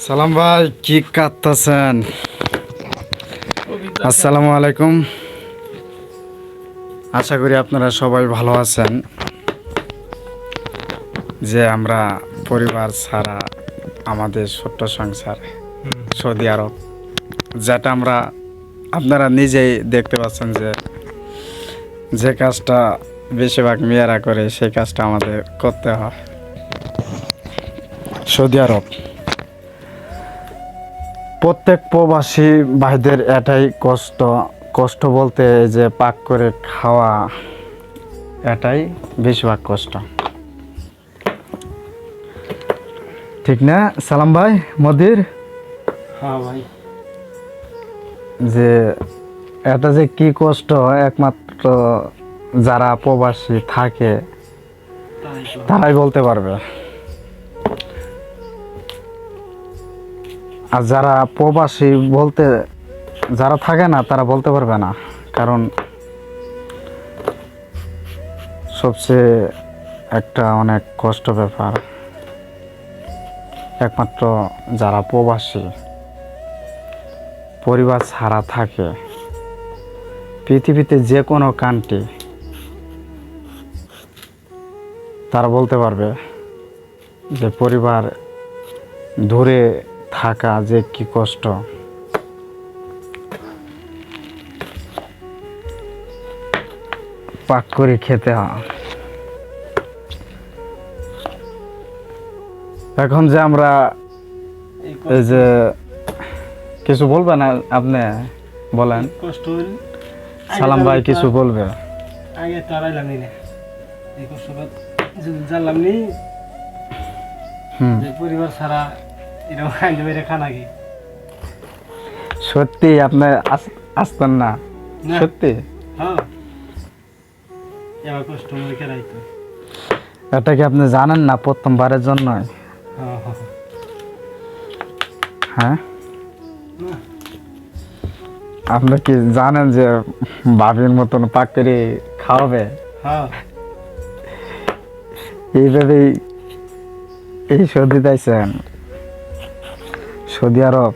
সালাম ভাই, কি কাটতেছেন? আসসালামু আলাইকুম। আশা করি আপনারা সবাই ভালো আছেন। যে আমরা পরিবার ছাড়া আমাদের ছোট্ট সংসার সৌদি আরব, যেটা আমরা আপনারা নিজেই দেখতে পাচ্ছেন যে কাজটা বেশিরভাগ মেয়েরা করে সেই কাজটা আমাদের করতে হয়। সৌদি আরব প্রত্যেক প্রবাসী ভাইদের এটাই কষ্ট বলতে যে পাক করে খাওয়া, এটাই বেশিরভাগ কষ্ট, ঠিক না সালাম ভাই? মদির হ্যাঁ ভাই, যে এটা যে কি কষ্ট একমাত্র যারা প্রবাসী থাকে তারাই বলতে পারবে। আর যারা প্রবাসী বলতে যারা থাকে না তারা বলতে পারবে না, কারণ সবচেয়ে একটা অনেক কষ্ট ব্যাপার। একমাত্র যারা প্রবাসী পরিবার ছাড়া থাকে পৃথিবীতে যে কোনো কান্ট্রি, তারা বলতে পারবে যে পরিবার দূরে থাকা যে কি কষ্ট। পাক করে খেতে হয়। এখন যে আমরা এই যে কিছু বলবেন আপনি বলেন, কষ্ট সালাম ভাই কিছু বলবে। আগে তারাইলাম না এই কষ্ট জানলাম নি যে পরিবার ছাড়া এরকম খাইতে বেড়ে খানা কি সত্যি আপনি আসতেন না? সত্যি হ্যাঁ, এবার কষ্ট মনে কেরাইতো। এটা কি আপনি জানেন না প্রথমবারের জন্য? হ্যাঁ হ্যাঁ হ্যাঁ, আপনি কি জানেন যে ভাবির মতন পাক করে খাওয়াবে? হ্যাঁ, এইভাবেই এই সৌদি যাইছেন, সৌদি আরব।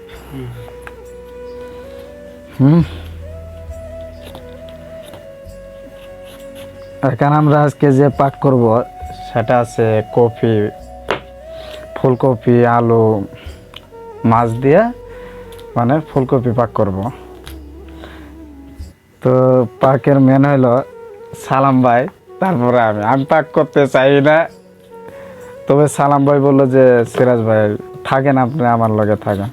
এখানে আমরা আজকে যে পাক করব সেটা আছে কফি, ফুলকপি, আলু, মাছ দিয়ে, মানে ফুলকপি পাক করব। তো পাকের মেন হইলো সালাম ভাই, তারপরে আমি পাক করতে চাই না, তবে সালাম ভাই বললো যে সিরাজ ভাই থাকেন, আপনি আমার লগে থাকেন।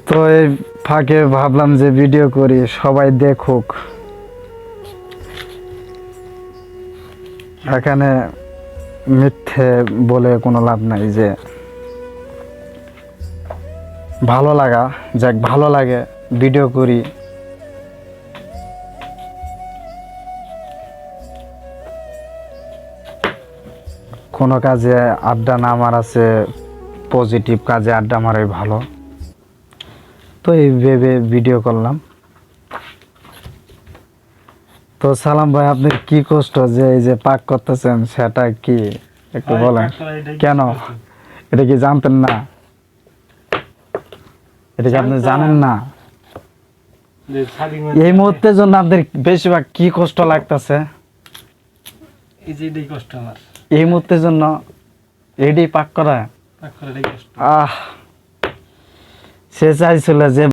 তো এই ফাঁকে ভাবলাম যে ভিডিও করি, সবাই দেখুক। এখানে মিথ্যে বলে কোনো লাভ নাই, যে ভালো লাগা যাক, ভালো লাগে ভিডিও করি। কোনো কাজে আড্ডা না মারাছে, পজিটিভ কাজে আড্ডা মারাই ভালো। তো এই ভেবে ভিডিও করলাম। তো সালাম ভাই, আপনি কি কষ্ট যে এই যে পাক করতেছেন সেটা কি একটু বলেন? কেন এটা কি জানতেন না? এটা কি আপনি জানেন না? এই মুহূর্তের জন্য আপনাদের বেশিরভাগ কি কষ্ট লাগতেছে? কষ্ট আমার এই মুহূর্তের জন্য এডি পাক করা। কষ্ট। সে চাইছিল যে